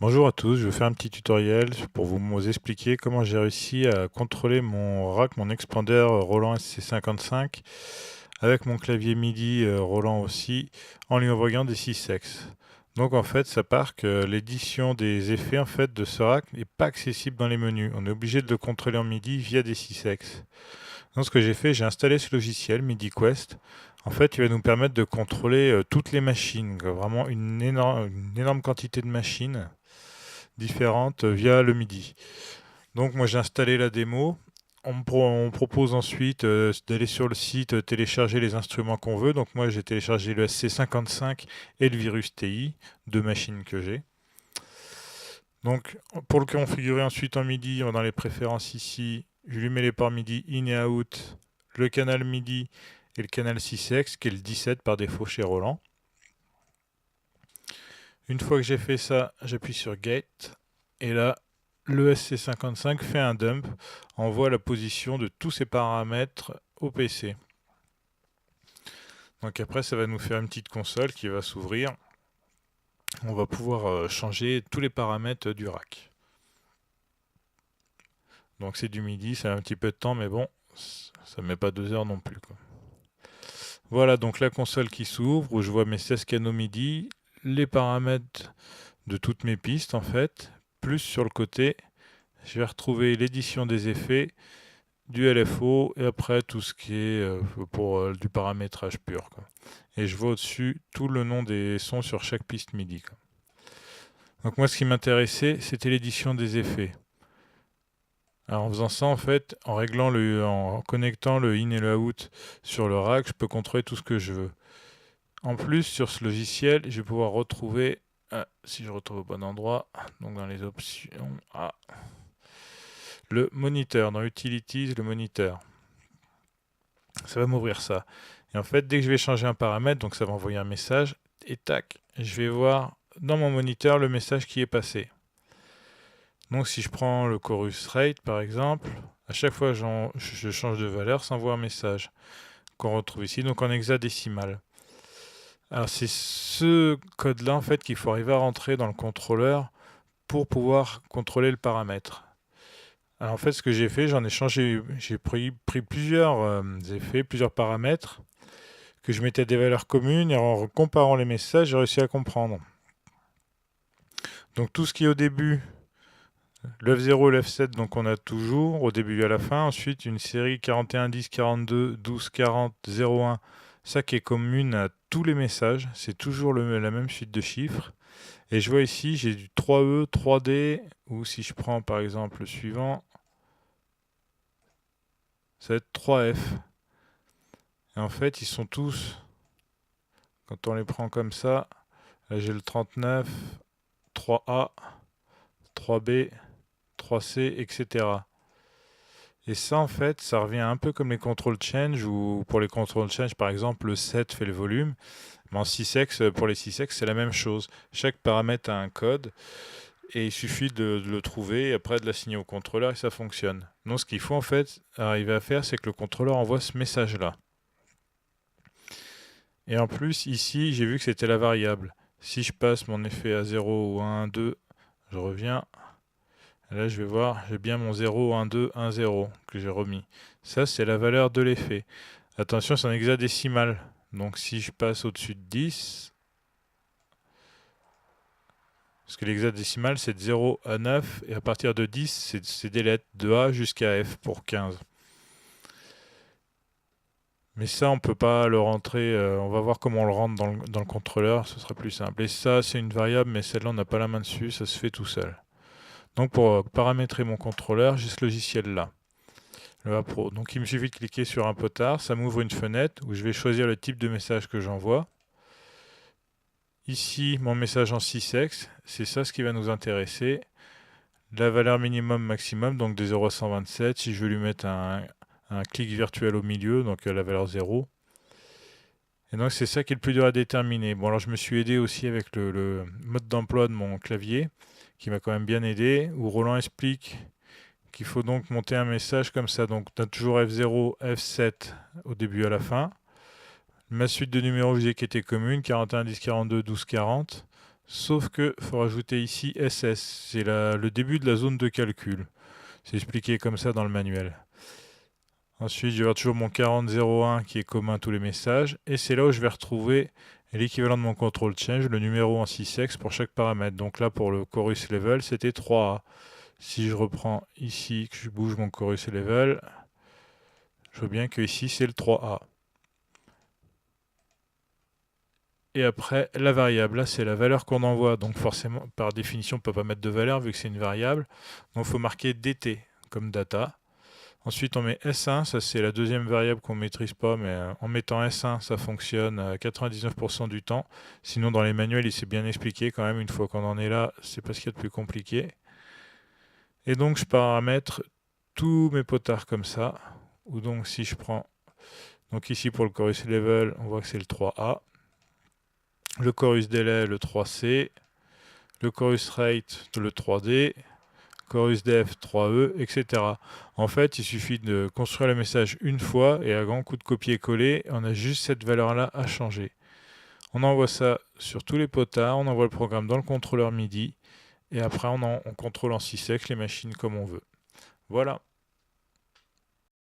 Bonjour à tous, je vais faire un petit tutoriel pour vous expliquer comment j'ai réussi à contrôler mon rack, mon expander Roland SC55 avec mon clavier MIDI Roland aussi en lui envoyant des 6x. Donc en fait, ça part que l'édition des effets en fait de ce rack n'est pas accessible dans les menus. On est obligé de le contrôler en MIDI via des 6x. Donc ce que j'ai fait, j'ai installé ce logiciel MIDI Quest. En fait, il va nous permettre de contrôler toutes les machines, quoi. Vraiment une énorme quantité de machines différentes via le MIDI. Donc moi j'ai installé la démo. On propose ensuite d'aller sur le site, télécharger les instruments qu'on veut. Donc moi j'ai téléchargé le SC55 et le Virus TI, deux machines que j'ai. Donc pour le configurer ensuite en MIDI, on va dans les préférences ici, je lui mets les ports MIDI in et out, le canal MIDI et le canal 6X qui est le 17 par défaut chez Roland. Une fois que j'ai fait ça, j'appuie sur Gate et là le SC55 fait un dump, envoie la position de tous ces paramètres au PC. Donc après, ça va nous faire une petite console qui va s'ouvrir. On va pouvoir changer tous les paramètres du rack. Donc c'est du MIDI, ça a un petit peu de temps, mais bon, ça ne met pas 2 heures non plus, quoi. Voilà donc la console qui s'ouvre, où je vois mes 16 canaux MIDI, les paramètres de toutes mes pistes en fait, plus sur le côté, je vais retrouver l'édition des effets, du LFO et après tout ce qui est pour du paramétrage pur, quoi. Et je vois au-dessus tout le nom des sons sur chaque piste MIDI, quoi. Donc moi ce qui m'intéressait c'était l'édition des effets. Alors en faisant ça en fait, en connectant le in et le out sur le rack, je peux contrôler tout ce que je veux. En plus sur ce logiciel, je vais pouvoir retrouver, si je retrouve au bon endroit, donc dans les options, le moniteur, dans Utilities, le moniteur. Ça va m'ouvrir ça. Et en fait, dès que je vais changer un paramètre, donc ça va envoyer un message, et tac, je vais voir dans mon moniteur le message qui est passé. Donc si je prends le chorus rate par exemple, à chaque fois que je change de valeur, ça envoie un message qu'on retrouve ici, donc en hexadécimal. Alors c'est ce code-là en fait qu'il faut arriver à rentrer dans le contrôleur pour pouvoir contrôler le paramètre. Alors en fait ce que j'ai fait, j'en ai changé, j'ai pris plusieurs effets, plusieurs paramètres, que je mettais des valeurs communes et en comparant les messages, j'ai réussi à comprendre. Donc tout ce qui est au début, le F0 et le F7, donc on a toujours au début et à la fin. Ensuite, une série 41, 10, 42, 12, 40, 01, ça qui est commune à tous les messages. C'est toujours la même suite de chiffres. Et je vois ici, j'ai du 3E, 3D, ou si je prends par exemple le suivant, ça va être 3F. Et en fait, ils sont tous, quand on les prend comme ça, là j'ai le 39, 3A, 3B, 3C, etc. Et ça, en fait, ça revient un peu comme les control change, où pour les control change, par exemple, le 7 fait le volume. Mais en 6x, pour les 6x, c'est la même chose. Chaque paramètre a un code, et il suffit de le trouver, et après de l'assigner au contrôleur, et ça fonctionne. Donc ce qu'il faut, en fait, arriver à faire, c'est que le contrôleur envoie ce message-là. Et en plus, ici, j'ai vu que c'était la variable. Si je passe mon effet à 0 ou à 1, 2, je reviens. Là, je vais voir, j'ai bien mon 0, 1, 2, 1, 0 que j'ai remis. Ça, c'est la valeur de l'effet. Attention, c'est un hexadécimal. Donc, si je passe au-dessus de 10, parce que l'hexadécimal, c'est de 0 à 9, et à partir de 10, c'est des lettres de A jusqu'à F pour 15. Mais ça, on peut pas le rentrer. On va voir comment on le rentre dans le contrôleur, ce sera plus simple. Et ça, c'est une variable, mais celle-là, on n'a pas la main dessus, ça se fait tout seul. Donc, pour paramétrer mon contrôleur, j'ai ce logiciel-là. Le Pro. Donc il me suffit de cliquer sur un potard, ça m'ouvre une fenêtre où je vais choisir le type de message que j'envoie. Ici, mon message en 6x, c'est ça ce qui va nous intéresser. La valeur minimum maximum, donc de 0 à 127, si je veux lui mettre un clic virtuel au milieu, donc la valeur 0. Et donc c'est ça qui est le plus dur à déterminer. Bon alors je me suis aidé aussi avec le mode d'emploi de mon clavier, qui m'a quand même bien aidé, où Roland explique qu'il faut donc monter un message comme ça. Donc on a toujours F0, F7 au début et à la fin. Ma suite de numéros, je disais qui était commune, 41, 10, 42, 12, 40. Sauf que faut rajouter ici SS, c'est le début de la zone de calcul. C'est expliqué comme ça dans le manuel. Ensuite, je vais avoir toujours mon 4001 qui est commun à tous les messages. Et c'est là où je vais retrouver l'équivalent de mon control change, le numéro en 6x pour chaque paramètre. Donc là, pour le chorus level, c'était 3A. Si je reprends ici, que je bouge mon chorus level, je vois bien que ici, c'est le 3A. Et après, la variable, là, c'est la valeur qu'on envoie. Donc forcément, par définition, on ne peut pas mettre de valeur vu que c'est une variable. Donc il faut marquer dt comme data. Ensuite, on met S1, ça c'est la deuxième variable qu'on ne maîtrise pas, mais en mettant S1, ça fonctionne à 99% du temps. Sinon, dans les manuels, il s'est bien expliqué quand même, une fois qu'on en est là, c'est pas ce qu'il y a de plus compliqué. Et donc, je paramètre tous mes potards comme ça. Ou donc, si je prends, donc ici pour le chorus level, on voit que c'est le 3A. Le chorus delay, le 3C. Le chorus rate, le 3D. Chorus def 3E, etc. En fait, il suffit de construire le message une fois et à grand coup de copier-coller, on a juste cette valeur-là à changer. On envoie ça sur tous les potards, on envoie le programme dans le contrôleur MIDI et après on contrôle en 6x les machines comme on veut. Voilà.